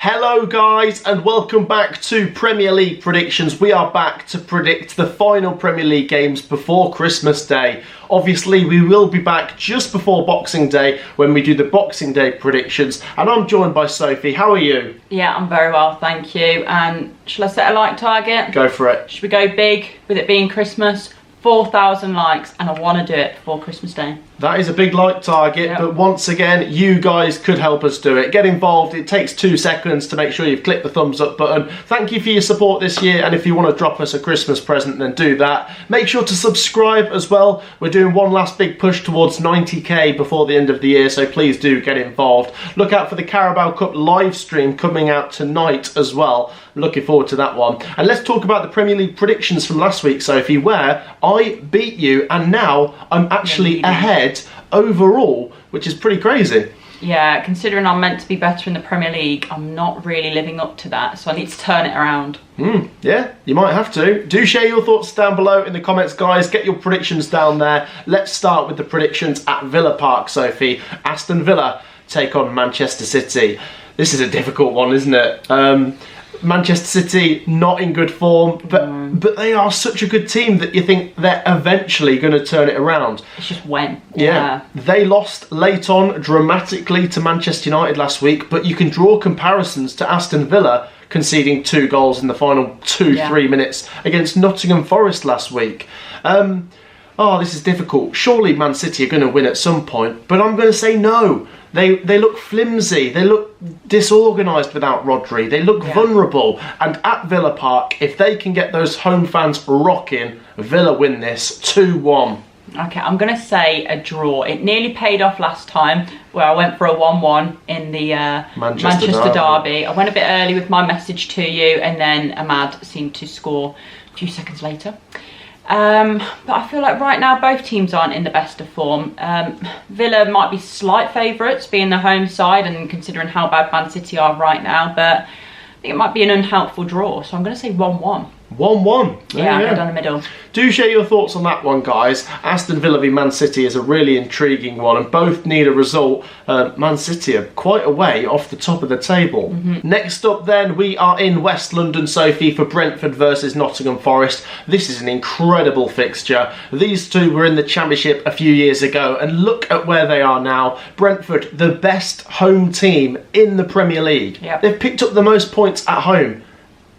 Hello guys and welcome back to Premier League predictions. We are back to predict the final Premier League games before Christmas Day. Obviously we will be back just before Boxing Day when we do the Boxing Day predictions, and I'm joined by Sophie. How are you? Yeah, I'm very well, thank you. And shall I set a like target? Go for it. Should we go big with it being Christmas? 4,000 likes, and I want to do it before Christmas Day. That is a big like target, But once again, you guys could help us do it. Get involved. It takes 2 seconds to make sure you've clicked the thumbs up button. Thank you for your support this year, and if you want to drop us a Christmas present, then do that. Make sure to subscribe as well. We're doing one last big push towards 90k before the end of the year, so please do get involved. Look out for the Carabao Cup live stream coming out tonight as well. I'm looking forward to that one. And let's talk about the Premier League predictions from last week, Sophie, where I beat you, and now I'm actually ahead overall, which is pretty crazy. Yeah, considering I'm meant to be better in the Premier League, I'm not really living up to that, so I need to turn it around. Yeah, you might have to. Do share your thoughts down below in the comments, guys. Get your predictions down there. Let's start with the predictions at Villa Park, Sophie. Aston Villa take on Manchester City. This is a difficult one, isn't it? Manchester City not in good form, but they are such a good team that you think they're eventually going to turn it around. It's just when. Yeah. They lost late on dramatically to Manchester United last week, but you can draw comparisons to Aston Villa conceding 2 goals in the final 3 minutes against Nottingham Forest last week. This is difficult. Surely Man City are going to win at some point, but I'm going to say no. They look flimsy, they look disorganised without Rodri, they look vulnerable, and at Villa Park, if they can get those home fans rocking, Villa win this 2-1. Okay, I'm going to say a draw. It nearly paid off last time where I went for a 1-1 in the Manchester derby. I went a bit early with my message to you, and then Ahmad seemed to score a few seconds later. But I feel like right now both teams aren't in the best of form. Villa might be slight favourites being the home side and considering how bad Man City are right now, but I think it might be an unhelpful draw, so I'm going to say 1-1. 1-1. Yeah, down the middle. Do share your thoughts on that one, guys. Aston Villa v Man City is a really intriguing one, and both need a result. Man City are quite a way off the top of the table. Next up then, we are in West London, Sophie, for Brentford versus Nottingham Forest. This is an incredible fixture. These two were in the Championship a few years ago, and look at where they are now. Brentford, the best home team in the Premier League. They've picked up the most points at home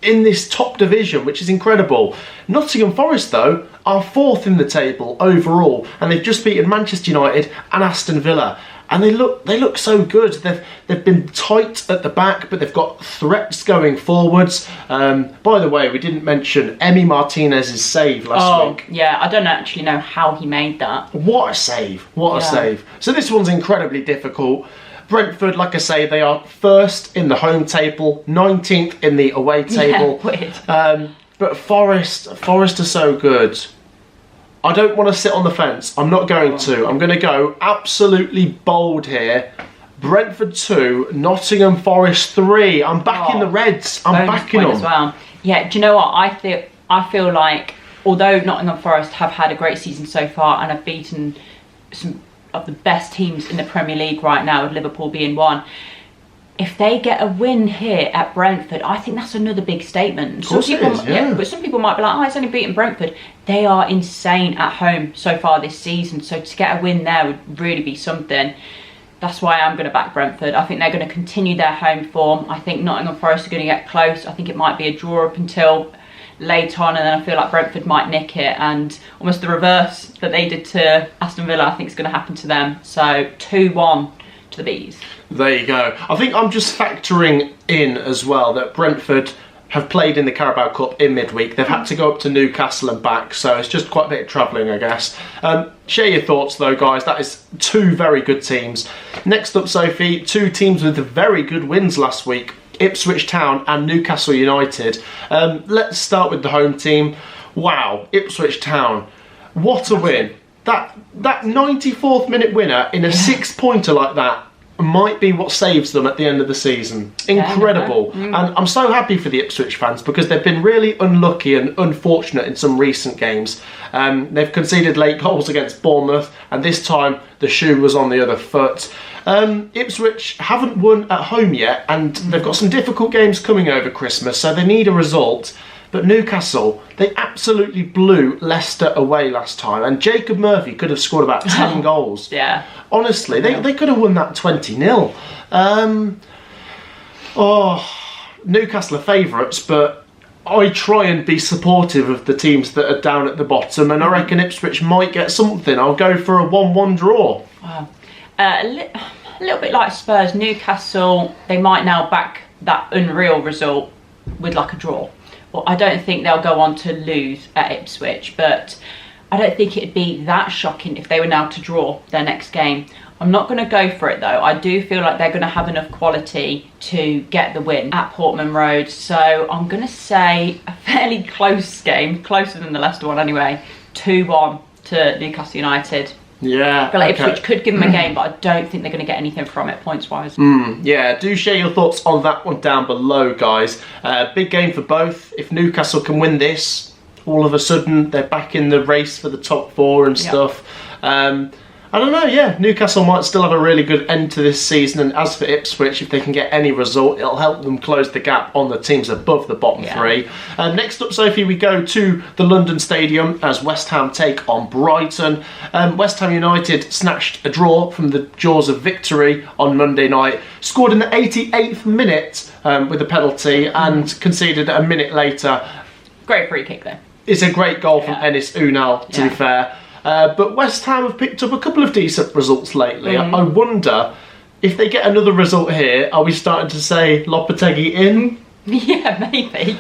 in this top division, which is incredible. Nottingham Forest, though, are 4th in the table overall, and they've just beaten Manchester United and Aston Villa. And they look so good. They've been tight at the back, but they've got threats going forwards. By the way, we didn't mention Emi Martinez's save last week. Yeah, I don't actually know how he made that. What a save! What a save! So this one's incredibly difficult. Brentford, like I say, they are 1st in the home table, 19th in the away table. Yeah, weird. But Forest are so good. I don't want to sit on the fence. I'm not going to. I'm going to go absolutely bold here. Brentford 2, Nottingham Forest 3. I'm backing the Reds. I'm backing them. As well. Yeah, do you know what? I feel like, although Nottingham Forest have had a great season so far and have beaten some of the best teams in the Premier League right now, with Liverpool being one, if they get a win here at Brentford, I think that's another big statement. Of course it is, yeah. But some people might be like, it's only beaten Brentford. They are insane at home so far this season, so to get a win there would really be something. That's why I'm going to back Brentford. I think they're going to continue their home form. I think Nottingham Forest are going to get close. I think it might be a draw up until late on, and then I feel like Brentford might nick it, and almost the reverse that they did to Aston Villa I think is going to happen to them. So 2-1 to the Bees. There you go. I think I'm just factoring in as well that Brentford have played in the Carabao Cup in midweek. They've had to go up to Newcastle and back, so it's just quite a bit of travelling, I guess. Share your thoughts though, guys. That is 2 very good teams. Next up, Sophie, 2 teams with very good wins last week. Ipswich Town and Newcastle United. Let's start with the home team. Wow, Ipswich Town. What a win. That 94th minute winner in a 6-pointer like that might be what saves them at the end of the season. Incredible. And I'm so happy for the Ipswich fans because they've been really unlucky and unfortunate in some recent games. They've conceded late goals against Bournemouth, and this time the shoe was on the other foot. Ipswich haven't won at home yet, and they've got some difficult games coming over Christmas, so they need a result. But Newcastle, they absolutely blew Leicester away last time, and Jacob Murphy could have scored about 10 goals. Yeah. Honestly, they could have won that 20-0. Newcastle are favourites, but I try and be supportive of the teams that are down at the bottom, and I reckon Ipswich might get something. I'll go for a 1-1 draw. Wow. A little bit like Spurs, Newcastle, they might now back that unreal result with like a draw. Well, I don't think they'll go on to lose at Ipswich, but I don't think it'd be that shocking if they were now to draw their next game. I'm not going to go for it though. I do feel like they're going to have enough quality to get the win at Portman Road. So I'm going to say a fairly close game, closer than the Leicester one anyway, 2-1 to Newcastle United. Yeah, I feel like Ipswich could give them a game, but I don't think they're going to get anything from it points-wise. Yeah, do share your thoughts on that one down below, guys. Big game for both. If Newcastle can win this, all of a sudden they're back in the race for the top 4 and stuff. I don't know, yeah, Newcastle might still have a really good end to this season, and as for Ipswich, if they can get any result, it'll help them close the gap on the teams above the bottom 3. Next up, Sophie, we go to the London Stadium as West Ham take on Brighton. West Ham United snatched a draw from the jaws of victory on Monday night, scored in the 88th minute with a penalty, and conceded a minute later. Great free kick though. It's a great goal from Enis Unal, to be fair. But West Ham have picked up a couple of decent results lately. I wonder if they get another result here, are we starting to say Lopetegui in? Yeah, maybe.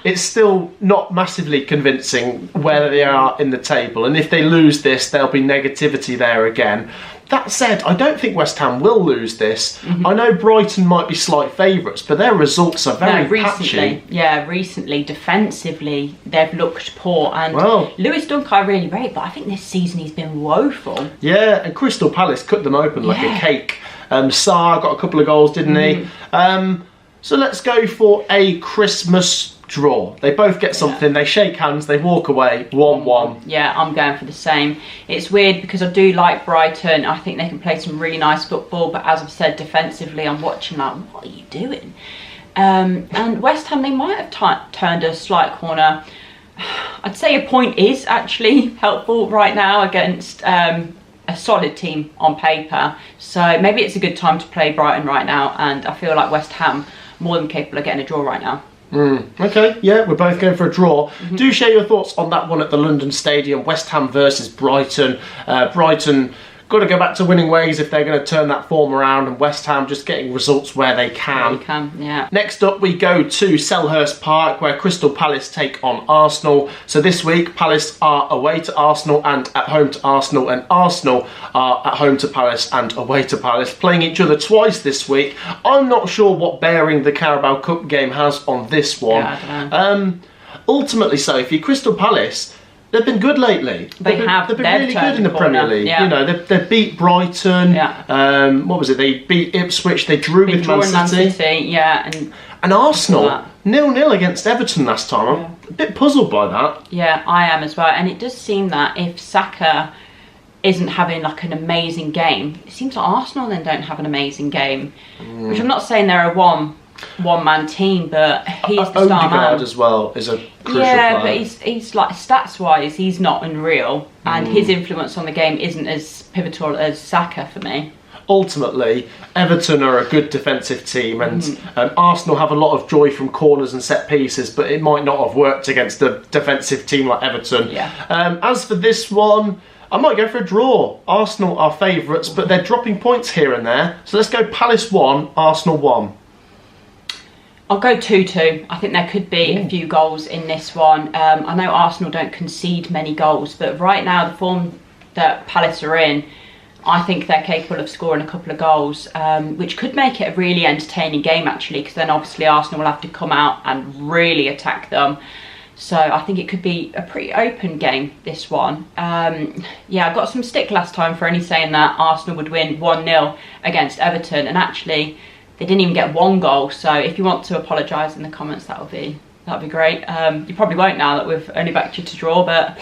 It's still not massively convincing where they are in the table, and if they lose this, there'll be negativity there again. That said, I don't think West Ham will lose this. I know Brighton might be slight favourites, but their results are very patchy. Yeah, recently, defensively, they've looked poor. And Lewis Dunk I really rate, but I think this season he's been woeful. Yeah, and Crystal Palace cut them open like a cake. Sarr got a couple of goals, didn't he? So let's go for a Christmas draw. They both get something, they shake hands, they walk away, 1-1. Yeah, I'm going for the same. It's weird because I do like Brighton. I think they can play some really nice football, but as I've said, defensively, I'm watching like, what are you doing? And West Ham, they might have turned a slight corner. I'd say a point is actually helpful right now against a solid team on paper. So maybe it's a good time to play Brighton right now, and I feel like West Ham more than capable of getting a draw right now. Okay, yeah, we're both going for a draw. Do share your thoughts on that one at the London Stadium, West Ham versus Brighton. Brighton got to go back to winning ways if they're going to turn that form around, and West Ham just getting results where they can. Next up, we go to Selhurst Park, where Crystal Palace take on Arsenal. So this week, Palace are away to Arsenal and at home to Arsenal, and Arsenal are at home to Palace and away to Palace, playing each other twice this week. I'm not sure what bearing the Carabao Cup game has on this one. Yeah, I don't know. Ultimately, Sophie, Crystal Palace, they've been good lately. They've been really good in the Premier League. You know, they beat Brighton. What was it? They beat Ipswich. They drew with Man City. And Arsenal 0-0 against Everton last time. I'm a bit puzzled by that. Yeah, I am as well. And it does seem that if Saka isn't having like an amazing game, it seems like Arsenal then don't have an amazing game. Which I'm not saying they're a one-man team, but he's the star man. As well is a crucial player. But he's like, stats-wise, he's not unreal, and his influence on the game isn't as pivotal as Saka for me. Ultimately, Everton are a good defensive team, and Arsenal have a lot of joy from corners and set pieces, but it might not have worked against a defensive team like Everton. As for this one, I might go for a draw. Arsenal are favourites, but they're dropping points here and there. So let's go Palace 1, Arsenal 1. I'll go 2-2. I think there could be a few goals in this one. I know Arsenal don't concede many goals, but right now the form that Palace are in, I think they're capable of scoring a couple of goals, which could make it a really entertaining game actually, because then obviously Arsenal will have to come out and really attack them. So I think it could be a pretty open game, this one. I got some stick last time for only saying that Arsenal would win 1-0 against Everton, and actually they didn't even get one goal. So if you want to apologise in the comments, that'd be great. You probably won't now that we've only backed you to draw, but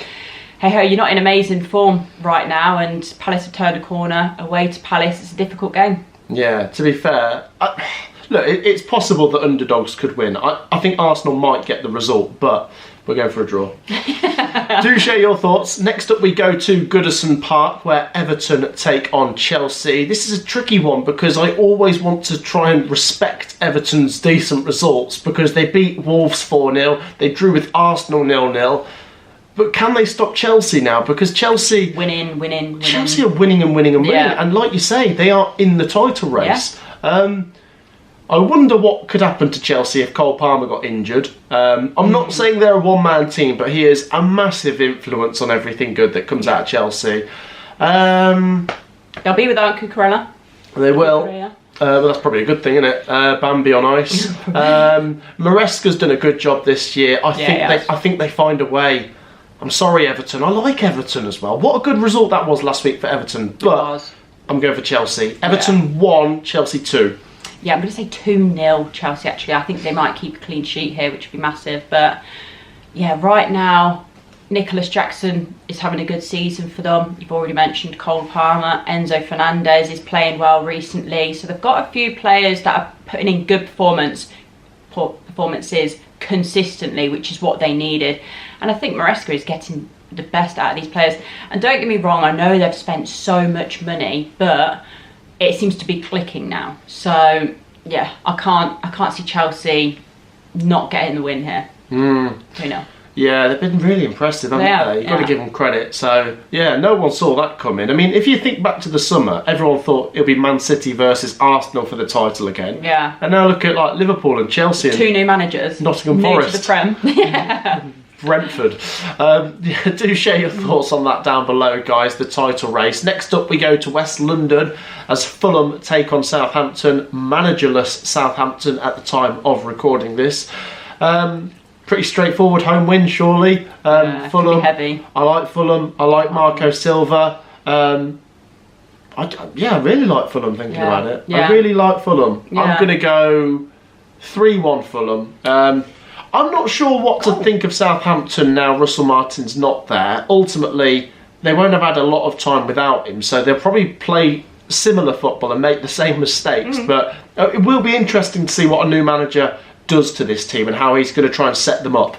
hey ho, you're not in amazing form right now, and Palace have turned a corner away to Palace. It's a difficult game. Yeah, to be fair, look, it's possible that underdogs could win. I think Arsenal might get the result, but we're going for a draw. Do share your thoughts. Next up we go to Goodison Park, where Everton take on Chelsea. This is a tricky one because I always want to try and respect Everton's decent results because they beat Wolves 4-0, they drew with Arsenal 0-0. But can they stop Chelsea now? Because Chelsea... Winning. Chelsea are winning and winning and winning. Yeah. And like you say, they are in the title race. Yeah. I wonder what could happen to Chelsea if Cole Palmer got injured. I'm not saying they're a one-man team, but he is a massive influence on everything good that comes out of Chelsea. They'll be without Cucurella. They will. But that's probably a good thing, isn't it? Bambi on ice. Maresca's done a good job this year. I think they find a way. I'm sorry, Everton. I like Everton as well. What a good result that was last week for Everton. But I'm going for Chelsea. Everton 1, Chelsea 2. Yeah, I'm going to say 2-0 Chelsea, actually. I think they might keep a clean sheet here, which would be massive. But, yeah, right now, Nicholas Jackson is having a good season for them. You've already mentioned Cole Palmer. Enzo Fernandez is playing well recently. So they've got a few players that are putting in good performances consistently, which is what they needed. And I think Maresca is getting the best out of these players. And don't get me wrong, I know they've spent so much money, but it seems to be clicking now. So yeah, I can't see Chelsea not getting the win here. 2-0. Yeah, they've been really impressive, haven't they? You've got to give them credit. So yeah, no one saw that coming. I mean, if you think back to the summer, everyone thought it'll be Man City versus Arsenal for the title again. Yeah. And now look at like Liverpool and Chelsea. Two new managers. Nottingham Forest. New to the Prem. Yeah. Brentford. Do share your thoughts on that down below, guys, the title race. Next up we go to West London as Fulham take on Southampton. Managerless Southampton at the time of recording this. Pretty straightforward home win, surely. Fulham. Heavy. I like Fulham. I like Marco Silva. I really like Fulham thinking about it. I really like Fulham. I'm going to go 3-1 Fulham. I'm not sure what to think of Southampton now Russell Martin's not there. Ultimately, they won't have had a lot of time without him, so they'll probably play similar football and make the same mistakes. But it will be interesting to see what a new manager does to this team and how he's going to try and set them up.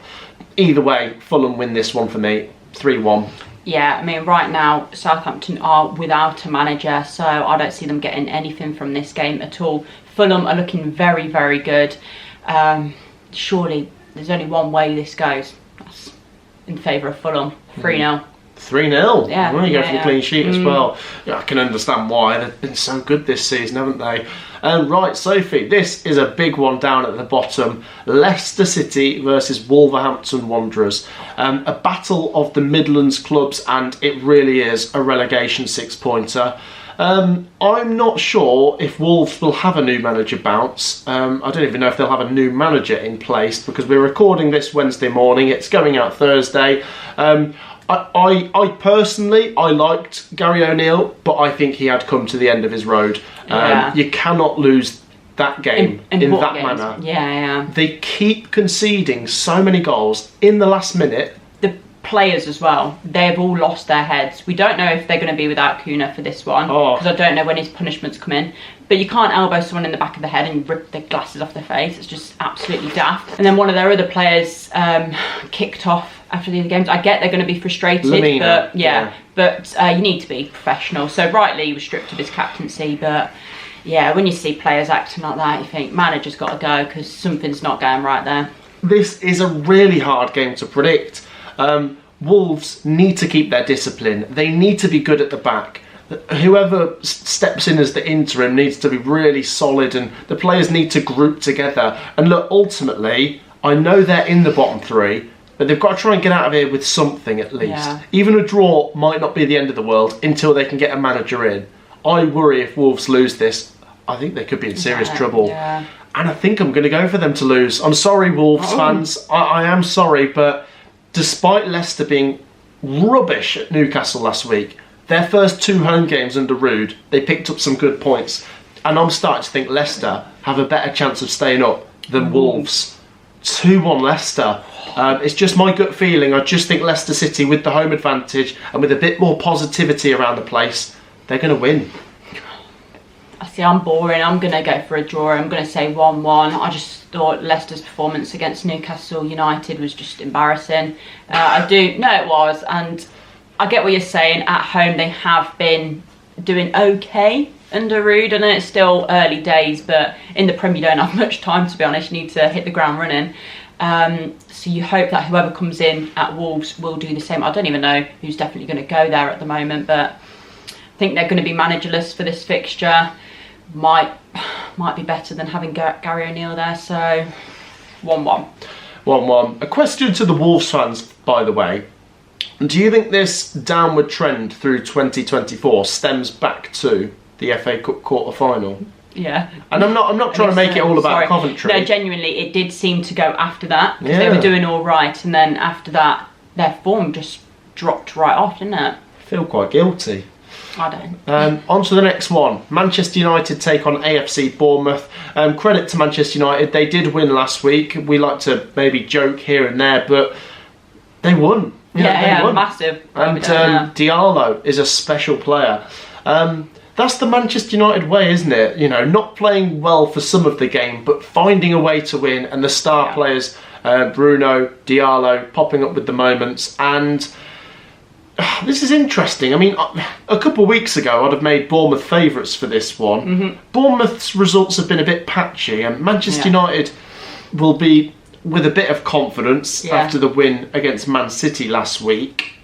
Either way, Fulham win this one for me, 3-1. Yeah, I mean, right now, Southampton are without a manager, so I don't see them getting anything from this game at all. Fulham are looking very, very good. Surely, there's only one way this goes. That's in favour of Fulham, 3-0. 3-0. Yeah, well, you go for the clean sheet as well. Yeah, I can understand why. They've been so good this season, haven't they? Right, Sophie, this is a big one down at the bottom. Leicester City versus Wolverhampton Wanderers. A battle of the Midlands clubs, and it really is a relegation six-pointer. I'm not sure if Wolves will have a new manager bounce. I don't even know if they'll have a new manager in place because we're recording this Wednesday morning. It's going out Thursday. I personally liked Gary O'Neill, but I think he had come to the end of his road. You cannot lose that game in that manner. Yeah. They keep conceding so many goals in the last minute. The players as well, they've all lost their heads. We don't know if they're going to be without Kuna for this one because I don't know when his punishments come in. But you can't elbow someone in the back of the head and rip their glasses off their face. It's just absolutely daft. And then one of their other players kicked off after the other games. I get they're going to be frustrated, Lamina, but you need to be professional. So rightly he was stripped of his captaincy, but yeah, when you see players acting like that, you think manager's got to go because something's not going right there. This is a really hard game to predict. Wolves need to keep their discipline. They need to be good at the back. Whoever steps in as the interim needs to be really solid, and the players need to group together. And look, ultimately, I know they're in the bottom three, but they've got to try and get out of here with something at least. Yeah. Even a draw might not be the end of the world until they can get a manager in. I worry if Wolves lose this, I think they could be in serious trouble. Yeah. And I think I'm going to go for them to lose. I'm sorry, Wolves fans. I am sorry, but despite Leicester being rubbish at Newcastle last week, their first two home games under Rude, they picked up some good points. And I'm starting to think Leicester have a better chance of staying up than Wolves. 2-1 Leicester. It's just my gut feeling. I just think Leicester City, with the home advantage and with a bit more positivity around the place, they're going to win. I see, I'm boring. I'm going to go for a draw. I'm going to say 1-1. I just thought Leicester's performance against Newcastle United was just embarrassing. It was. And I get what you're saying. At home, they have been doing okay under Rude. I know it's still early days, but in the Premier, you don't have much time, to be honest. You need to hit the ground running. So you hope that whoever comes in at Wolves will do the same. I don't even know who's definitely going to go there at the moment, but I think they're going to be managerless for this fixture. Might be better than having Gary O'Neill there, so 1-1. 1-1. A question to the Wolves fans, by the way. Do you think this downward trend through 2024 stems back to the FA Cup quarter-final? Yeah. And I'm not trying to make it all about Coventry. No, genuinely, it did seem to go after that, because they were doing all right, and then after that, their form just dropped right off, didn't it? I feel quite guilty. I don't. On to the next one. Manchester United take on AFC Bournemouth. Credit to Manchester United. They did win last week. We like to maybe joke here and there, but they won. They won. Massive. And Diallo is a special player. That's the Manchester United way, isn't it? You know, not playing well for some of the game, but finding a way to win. And the star players, Bruno, Diallo, popping up with the moments. And this is interesting. I mean, a couple of weeks ago, I'd have made Bournemouth favourites for this one. Mm-hmm. Bournemouth's results have been a bit patchy, and Manchester United will be with a bit of confidence after the win against Man City last week.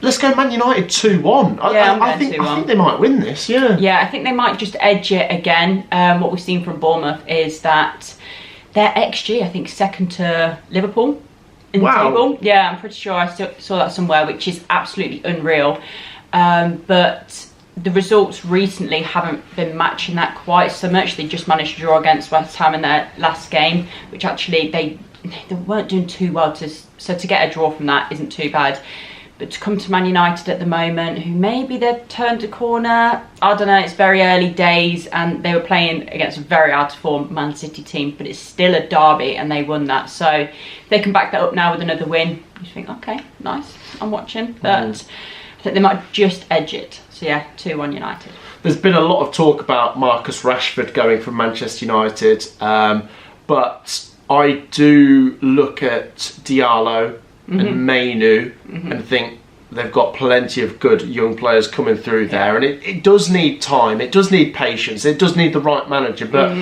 Let's go Man United 2-1. I think they might win this, Yeah, I think they might just edge it again. What we've seen from Bournemouth is that their XG, I think, second to Liverpool in the table. Yeah, I'm pretty sure I saw that somewhere, which is absolutely unreal. But the results recently haven't been matching that quite so much. They just managed to draw against West Ham in their last game, which actually they weren't doing too well. So to get a draw from that isn't too bad. But to come to Man United at the moment, who maybe they've turned a corner, I don't know, it's very early days, and they were playing against a very out-of-form Man City team, but it's still a derby, and they won that. So if they can back that up now with another win, you think, okay, nice, I'm watching. But I think they might just edge it. So yeah, 2-1 United. There's been a lot of talk about Marcus Rashford going from Manchester United, but I do look at Diallo and Mainu and think they've got plenty of good young players coming through there, and it does need time, it does need patience, it does need the right manager, but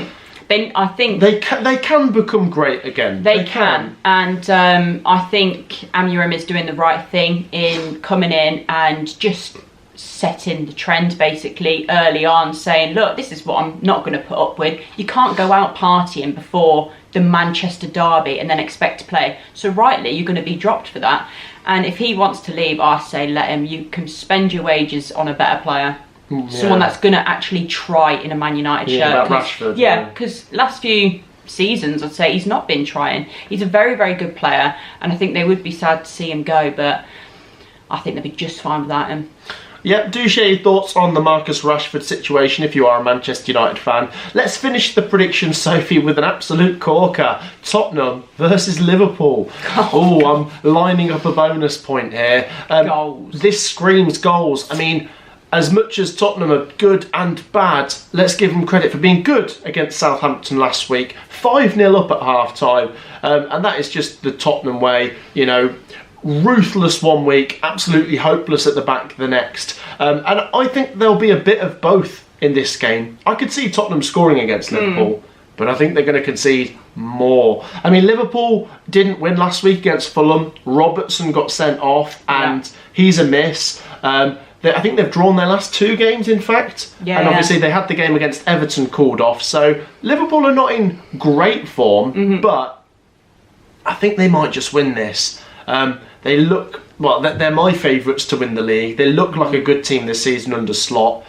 I think they can become great again. They can. And I think Amorim is doing the right thing in coming in and just setting the trend basically early on, saying, look, this is what I'm not going to put up with. You can't go out partying before the Manchester derby and then expect to play. So rightly, you're going to be dropped for that. And if he wants to leave, I say let him. You can spend your wages on a better player. Someone that's going to actually try in a Man United shirt. Rashford. Because last few seasons, I'd say he's not been trying. He's a very, very good player, and I think they would be sad to see him go, but I think they'd be just fine without him. Yeah, do share your thoughts on the Marcus Rashford situation if you are a Manchester United fan. Let's finish the prediction, Sophie, with an absolute corker. Tottenham versus Liverpool. I'm lining up a bonus point here. Goals. This screams goals. I mean, as much as Tottenham are good and bad, let's give them credit for being good against Southampton last week. 5-0 up at half-time. And that is just the Tottenham way, you know. Ruthless one week, absolutely hopeless at the back the next. And I think there'll be a bit of both in this game. I could see Tottenham scoring against Liverpool, but I think they're going to concede more. I mean, Liverpool didn't win last week against Fulham. Robertson got sent off, and he's a miss. I think they've drawn their last 2 games, in fact. And obviously they had the game against Everton called off. So Liverpool are not in great form, but I think they might just win this. They look, they're my favourites to win the league. They look like a good team this season under Slot.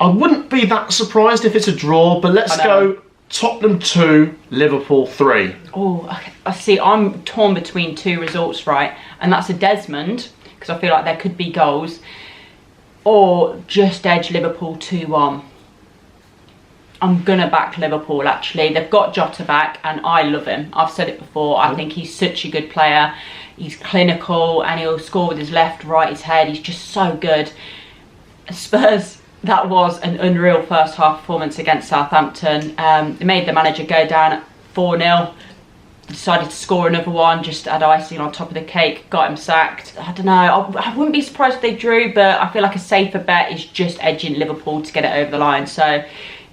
I wouldn't be that surprised if it's a draw, but let's go Tottenham 2, Liverpool 3. Oh, okay. I see. I'm torn between 2 results, right? And that's a Desmond, because I feel like there could be goals, or just edge Liverpool 2-1. I'm going to back Liverpool, actually. They've got Jota back, and I love him. I've said it before. I think he's such a good player. He's clinical, and he'll score with his left, right, his head. He's just so good. Spurs, that was an unreal first half performance against Southampton. They made the manager go down at 4-0. Decided to score another one, just add icing on top of the cake, got him sacked. I don't know, I wouldn't be surprised if they drew, but I feel like a safer bet is just edging Liverpool to get it over the line. So,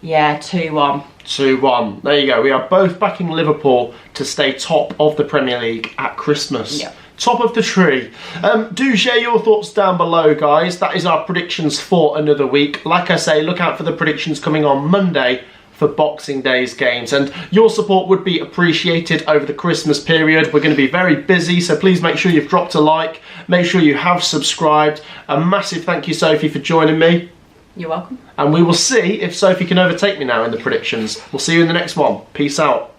yeah, 2-1. 2-1. There you go. We are both backing Liverpool to stay top of the Premier League at Christmas. Yep. Top of the tree. Do share your thoughts down below, guys. That is our predictions for another week. Like I say, look out for the predictions coming on Monday for Boxing Day's games, and your support would be appreciated over the Christmas period. We're going to be very busy, so please make sure you've dropped a like, make sure you have subscribed. A massive thank you, Sophie, for joining me. You're welcome. And we will see if Sophie can overtake me now in the predictions. We'll see you in the next one. Peace out.